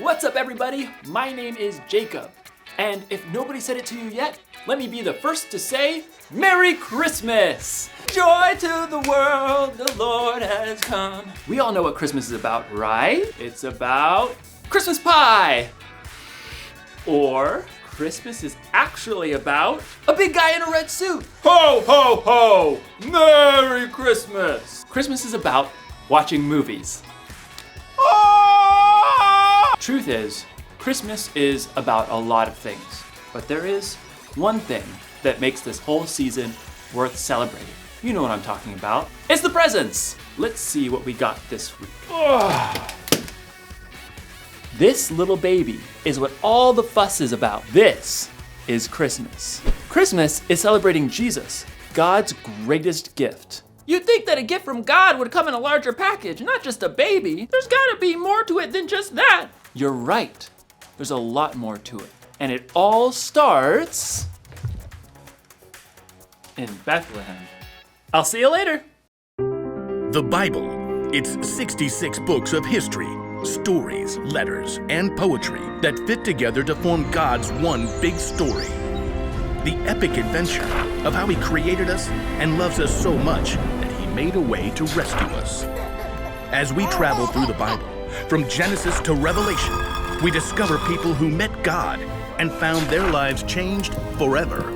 What's up, everybody? My name is Jacob. And if nobody said it to you yet, let me be the first to say, Merry Christmas! Joy to the world, the Lord has come. We all know what Christmas is about, right? It's about Christmas pie. Or Christmas is actually about a big guy in a red suit. Ho, ho, ho! Merry Christmas! Christmas is about watching movies. Truth is, Christmas is about a lot of things, but there is one thing that makes this whole season worth celebrating. You know what I'm talking about. It's the presents! Let's see what we got this week. This little baby is what all the fuss is about. This is Christmas. Christmas is celebrating Jesus, God's greatest gift. You'd think that a gift from God would come in a larger package, not just a baby. There's gotta be more to it than just that. You're right. There's a lot more to it. And it all starts in Bethlehem. I'll see you later. The Bible. It's 66 books of history, stories, letters, and poetry that fit together to form God's one big story. The epic adventure of how He created us and loves us so much that He made a way to rescue us. As we travel through the Bible, from Genesis to Revelation, we discover people who met God and found their lives changed forever.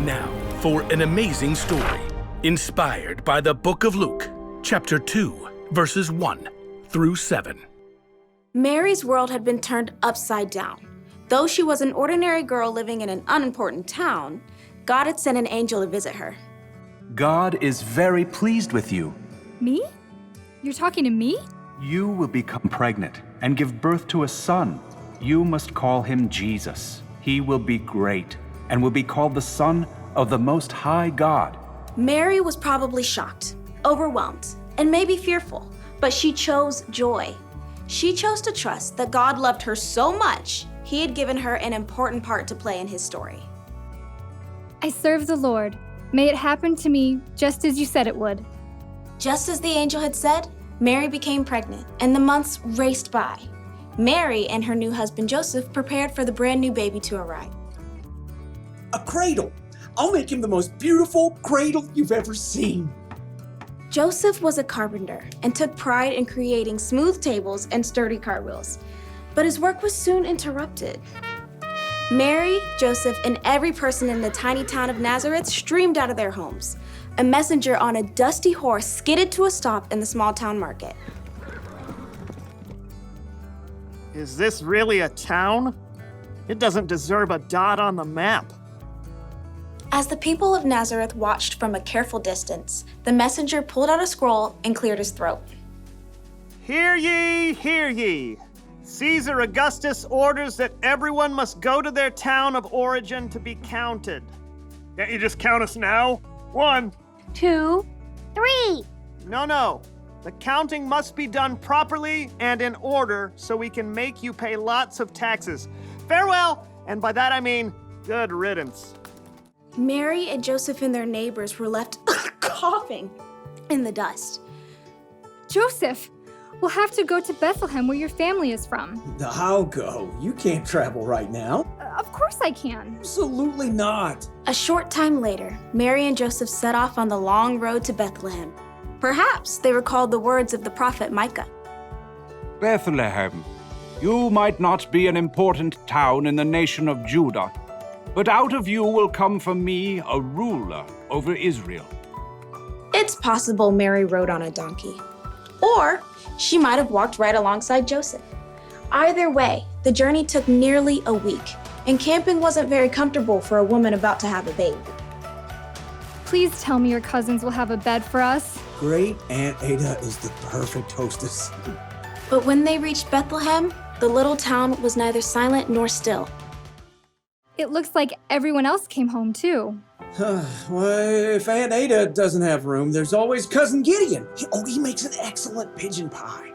Now, for an amazing story, inspired by the book of Luke, chapter 2, verses 1 through 7. Mary's world had been turned upside down. Though she was an ordinary girl living in an unimportant town, God had sent an angel to visit her. God is very pleased with you. Me? You're talking to me? You will become pregnant and give birth to a son. You must call him Jesus. He will be great and will be called the Son of the Most High God. Mary was probably shocked, overwhelmed, and maybe fearful, but she chose joy. She chose to trust that God loved her so much, He had given her an important part to play in His story. I serve the Lord. May it happen to me just as you said it would. Just as the angel had said, Mary became pregnant, and the months raced by. Mary and her new husband Joseph prepared for the brand new baby to arrive. A cradle! I'll make him the most beautiful cradle you've ever seen. Joseph was a carpenter and took pride in creating smooth tables and sturdy cartwheels. But his work was soon interrupted. Mary, Joseph, and every person in the tiny town of Nazareth streamed out of their homes. A messenger on a dusty horse skidded to a stop in the small town market. Is this really a town? It doesn't deserve a dot on the map. As the people of Nazareth watched from a careful distance, the messenger pulled out a scroll and cleared his throat. Hear ye, hear ye. Caesar Augustus orders that everyone must go to their town of origin to be counted. Can't you just count us now? 1, 2, 3. No. The counting must be done properly and in order so we can make you pay lots of taxes. Farewell, and by that I mean good riddance. Mary and Joseph and their neighbors were left coughing in the dust. Joseph, we'll have to go to Bethlehem where your family is from. I'll go. You can't travel right now. Of course I can. Absolutely not. A short time later, Mary and Joseph set off on the long road to Bethlehem. Perhaps they recalled the words of the prophet Micah. Bethlehem, you might not be an important town in the nation of Judah, but out of you will come for me a ruler over Israel. It's possible Mary rode on a donkey. Or she might have walked right alongside Joseph. Either way, the journey took nearly a week, and camping wasn't very comfortable for a woman about to have a baby. Please tell me your cousins will have a bed for us. Great Aunt Ada is the perfect hostess. But when they reached Bethlehem, the little town was neither silent nor still. It looks like everyone else came home too. Well, if Aunt Ada doesn't have room, there's always Cousin Gideon. He makes an excellent pigeon pie.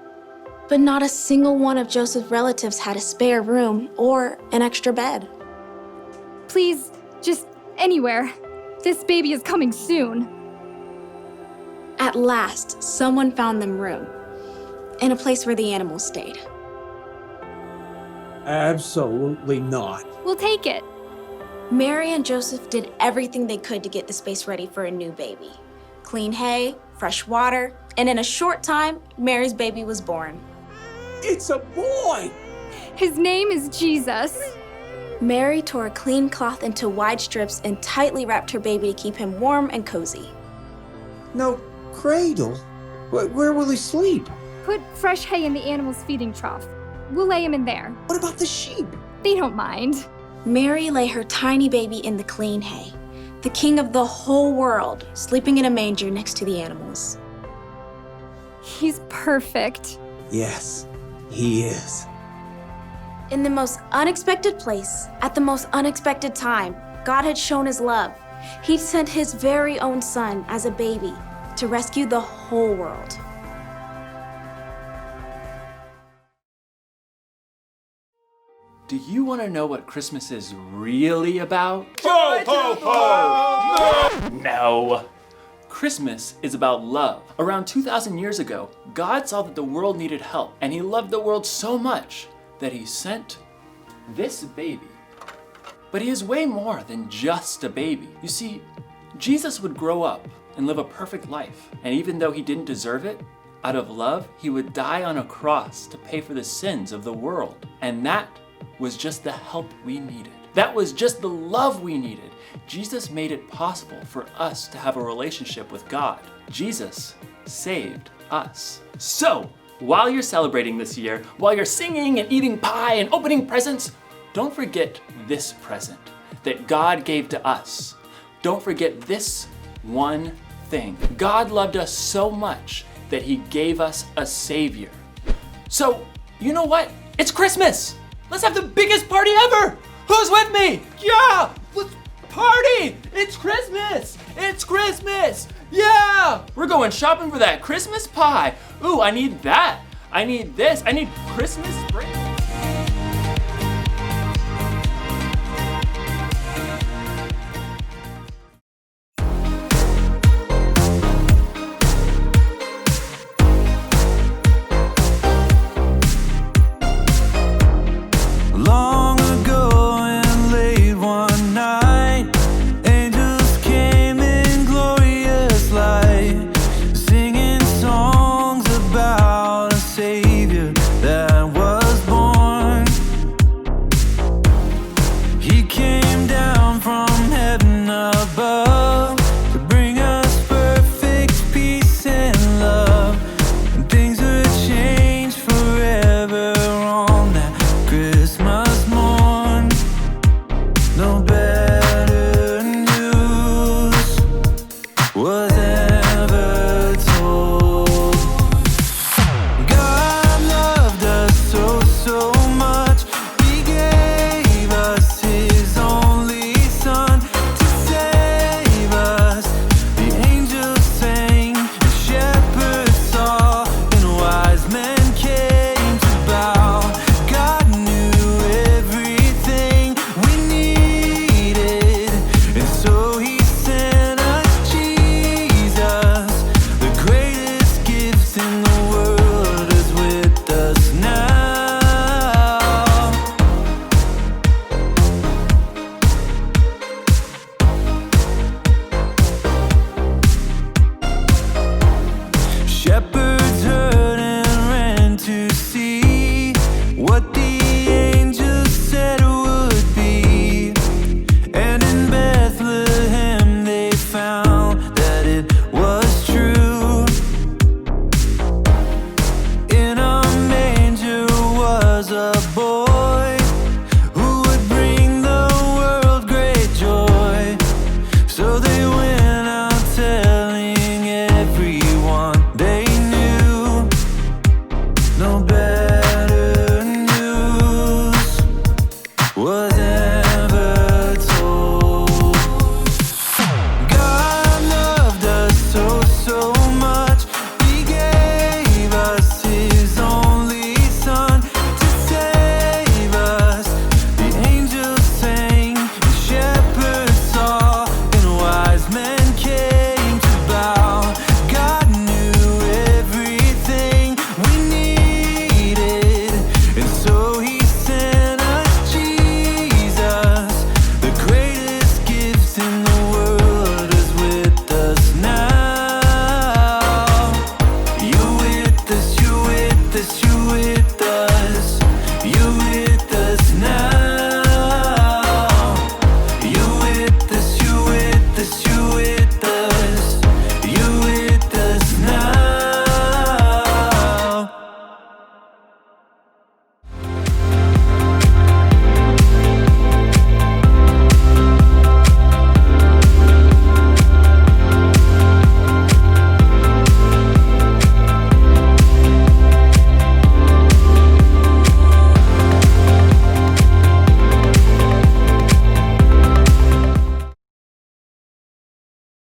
But not a single one of Joseph's relatives had a spare room or an extra bed. Please, just anywhere. This baby is coming soon. At last, someone found them room in a place where the animals stayed. Absolutely not. We'll take it. Mary and Joseph did everything they could to get the space ready for a new baby. Clean hay, fresh water, and in a short time, Mary's baby was born. It's a boy! His name is Jesus. Mary tore a clean cloth into wide strips and tightly wrapped her baby to keep him warm and cozy. No cradle? Where will he sleep? Put fresh hay in the animal's feeding trough. We'll lay him in there. What about the sheep? They don't mind. Mary lay her tiny baby in the clean hay, the king of the whole world, sleeping in a manger next to the animals. He's perfect. Yes, he is. In the most unexpected place, at the most unexpected time, God had shown his love. He'd sent his very own son as a baby to rescue the whole world. Do you want to know what Christmas is really about? Ho, ho, ho! No. Christmas is about love. Around 2,000 years ago, God saw that the world needed help, and he loved the world so much that he sent this baby. But he is way more than just a baby. You see, Jesus would grow up and live a perfect life. And even though he didn't deserve it, out of love, he would die on a cross to pay for the sins of the world. And that was just the help we needed. That was just the love we needed. Jesus made it possible for us to have a relationship with God. Jesus saved us. So, while you're celebrating this year, while you're singing and eating pie and opening presents, don't forget this present that God gave to us. Don't forget this one thing. God loved us so much that he gave us a savior. So, you know what? It's Christmas! Let's have the biggest party ever! Who's with me? Yeah! Let's party! It's Christmas! It's Christmas! Yeah! We're going shopping for that Christmas pie. Ooh, I need that. I need this. I need Christmas spring. Long ago and late one night, angels came in glorious light, singing songs about a Savior that was born. that you hit